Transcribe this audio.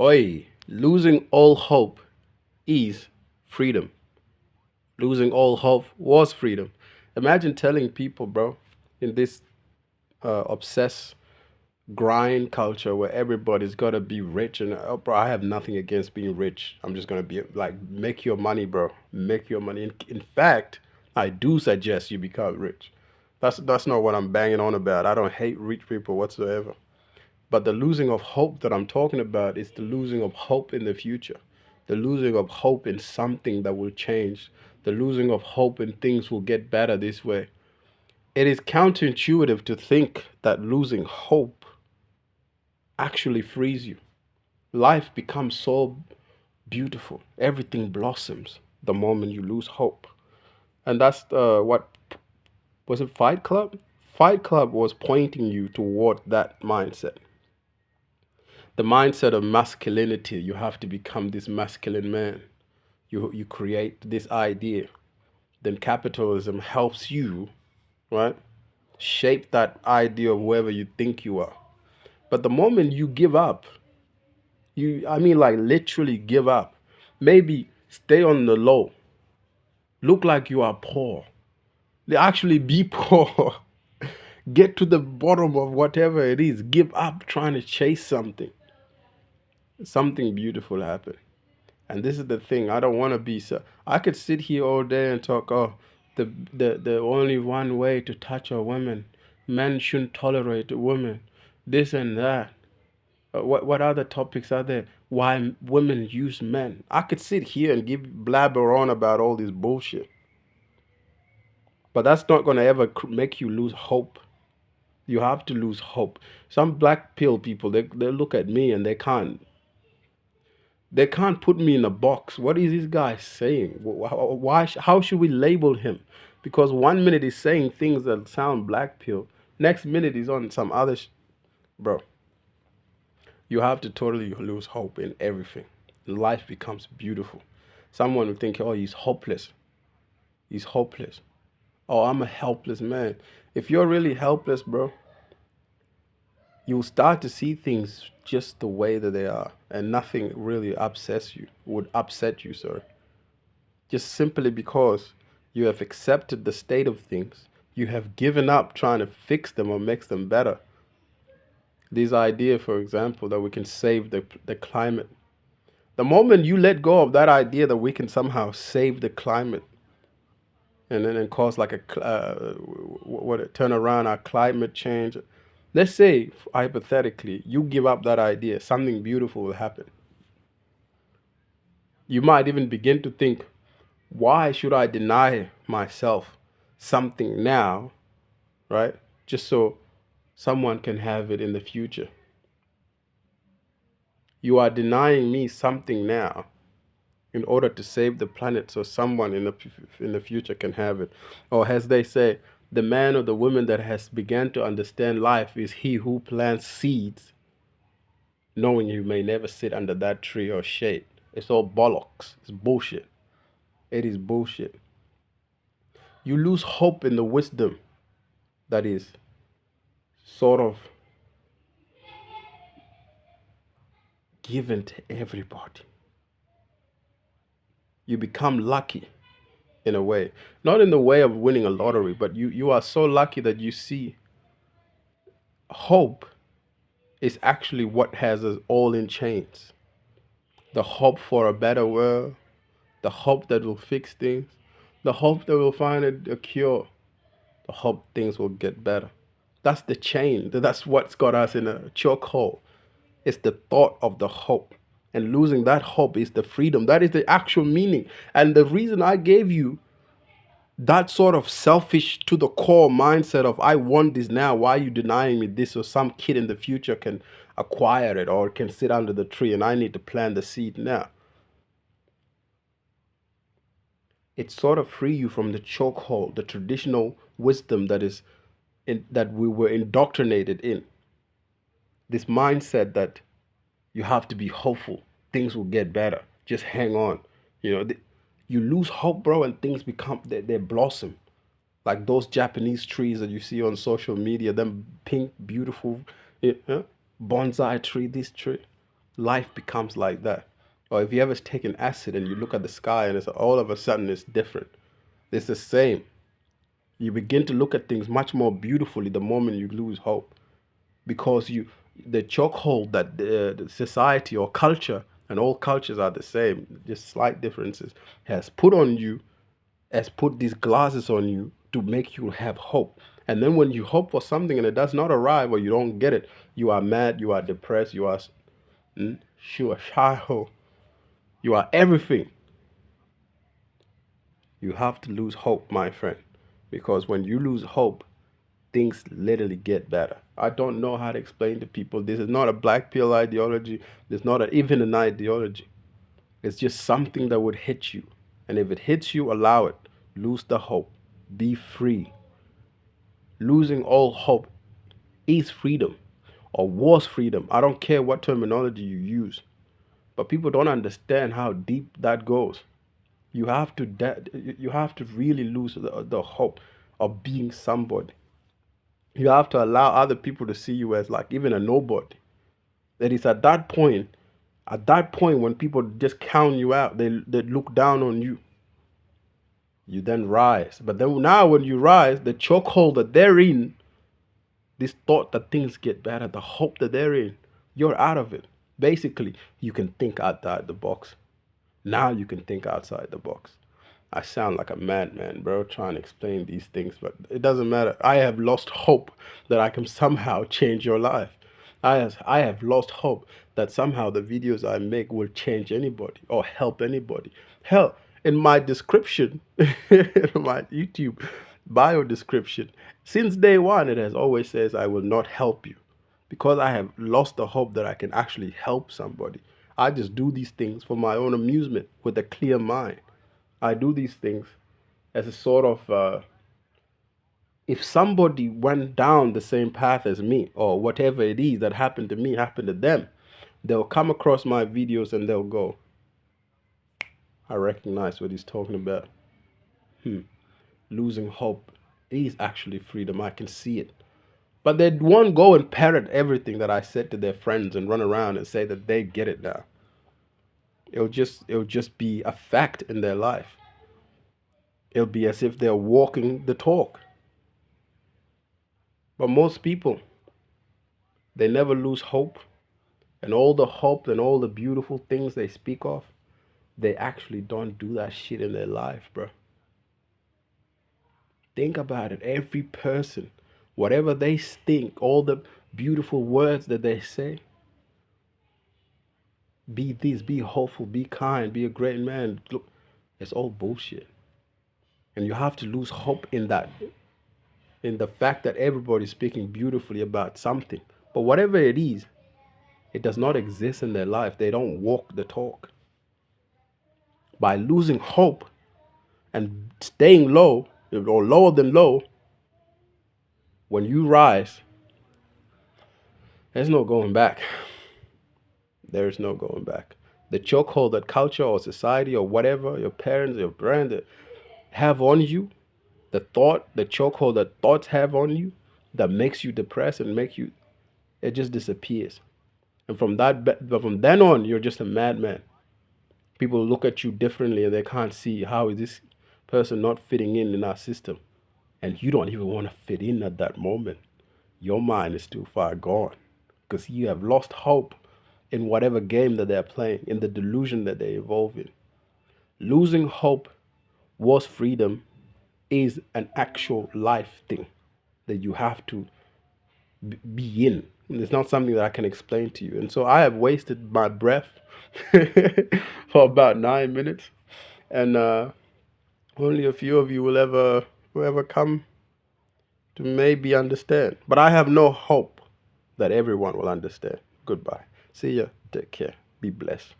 Oi, losing all hope is freedom. Losing all hope was freedom. Imagine telling people, bro, in this obsessed grind culture where everybody's got to be rich, and oh, bro, I have nothing against being rich. I'm just going to be like, make your money, bro. Make your money. In fact, I do suggest you become rich. That's not what I'm banging on about. I don't hate rich people whatsoever. But the losing of hope that I'm talking about is the losing of hope in the future, the losing of hope in something that will change, the losing of hope in things will get better this way. It is counterintuitive to think that losing hope actually frees you. Life becomes so beautiful, everything blossoms the moment you lose hope. And that's what was it, Fight Club? Fight Club was pointing you toward that mindset. The mindset of masculinity. You have to become this masculine man. You create this idea. Then capitalism helps you, right? Shape that idea of whoever you think you are. But the moment you give up, I mean, like literally give up. Maybe stay on the low. Look like you are poor. They actually be poor. Get to the bottom of whatever it is. Give up trying to chase something. Something beautiful happen. And this is the thing. I don't want to be so. I could sit here all day and talk. Oh, the only one way to touch a woman, men shouldn't tolerate a woman. This and that. What other topics are there? Why women use men? I could sit here and give blabber on about all this bullshit. But that's not gonna ever make you lose hope. You have to lose hope. Some black pill people, they look at me and they can't put me in a box. What is this guy saying? Why? How should we label him? Because 1 minute he's saying things that sound black pill, next minute he's on some other. Bro, you have to totally lose hope in everything. Life becomes beautiful. Someone will think, oh, he's hopeless. He's hopeless. Oh, I'm a helpless man. If you're really helpless, bro, you'll start to see things just the way that they are, and nothing really would upset you, sorry. Just simply because you have accepted the state of things, you have given up trying to fix them or make them better. This idea, for example, that we can save the climate. The moment you let go of that idea that we can somehow save the climate and then cause like turn around our climate change. Let's say, hypothetically, you give up that idea, something beautiful will happen. You might even begin to think, why should I deny myself something now, right? Just so someone can have it in the future. You are denying me something now in order to save the planet so someone in the future can have it. Or as they say, the man or the woman that has begun to understand life is he who plants seeds, knowing you may never sit under that tree or shade. It's all bollocks. It's bullshit. It is bullshit. You lose hope in the wisdom that is sort of given to everybody. You become lucky in a way. Not in the way of winning a lottery, but you are so lucky that you see hope is actually what has us all in chains. The hope for a better world, the hope that will fix things, the hope that we'll find a cure, the hope things will get better. That's the chain. That's what's got us in a chokehold. It's the thought of the hope. And losing that hope is the freedom. That is the actual meaning. And the reason I gave you that sort of selfish to the core mindset of I want this now, why are you denying me this? So some kid in the future can acquire it or can sit under the tree and I need to plant the seed now. It sort of free you from the chokehold, the traditional wisdom that we were indoctrinated in. This mindset that you have to be hopeful, things will get better, just hang on. You lose hope, bro, and things become they blossom. Like those Japanese trees that you see on social media, them pink, beautiful, bonsai tree, this tree. life becomes like that. Or if you ever take an acid and you look at the sky and it's all of a sudden it's different. It's the same. You begin to look at things much more beautifully the moment you lose hope, because the chokehold that the society or culture, and all cultures are the same, just slight differences, has put on you, has put these glasses on you to make you have hope. And then when you hope for something and it does not arrive or you don't get it, you are mad, you are depressed, you are sure, shy, you are everything. You have to lose hope, my friend, because when you lose hope, things literally get better. I don't know how to explain to people. This is not a black pill ideology. It's not even an ideology. It's just something that would hit you. And if it hits you, allow it. Lose the hope. Be free. Losing all hope is freedom, or was freedom. I don't care what terminology you use. But people don't understand how deep that goes. You have to really lose the hope of being somebody. You have to allow other people to see you as like even a nobody. That is at that point when people just count you out, they look down on you. You then rise. But then now when you rise, the chokehold that they're in, this thought that things get better, the hope that they're in, you're out of it. Basically, you can think outside the box. Now you can think outside the box. I sound like a madman, bro, trying to explain these things, but it doesn't matter. I have lost hope that I can somehow change your life. I have lost hope that somehow the videos I make will change anybody or help anybody. Hell, in my description, in my YouTube bio description, since day one, it has always says, I will not help you, because I have lost the hope that I can actually help somebody. I just do these things for my own amusement with a clear mind. I do these things as a sort of, if somebody went down the same path as me, or whatever it is that happened to me happened to them, they'll come across my videos and they'll go, I recognize what he's talking about. Losing hope is actually freedom. I can see it. But they won't go and parrot everything that I said to their friends and run around and say that they get it now. It'll just be a fact in their life. It'll be as if they're walking the talk. But most people, they never lose hope. And all the hope and all the beautiful things they speak of, they actually don't do that shit in their life, bro. Think about it. Every person, whatever they think, all the beautiful words that they say, be this, be hopeful, be kind, be a great man. Look, it's all bullshit. And you have to lose hope in that, in the fact that everybody's speaking beautifully about something. But whatever it is, it does not exist in their life. They don't walk the talk. By losing hope and staying low, or lower than low, when you rise, there's no going back. There is no going back. The chokehold that culture or society or whatever, your parents, your brand have on you, the chokehold that thoughts have on you, that makes you depressed and it just disappears. And from then on, you're just a madman. People look at you differently and they can't see, how is this person not fitting in our system? And you don't even want to fit in at that moment. Your mind is too far gone because you have lost hope in whatever game that they're playing, in the delusion that they evolve in. Losing hope was freedom is an actual life thing that you have to be in. It's not something that I can explain to you. And so I have wasted my breath for about 9 minutes. And only a few of you will ever come to maybe understand. But I have no hope that everyone will understand. Goodbye. See ya. Take care. Be blessed.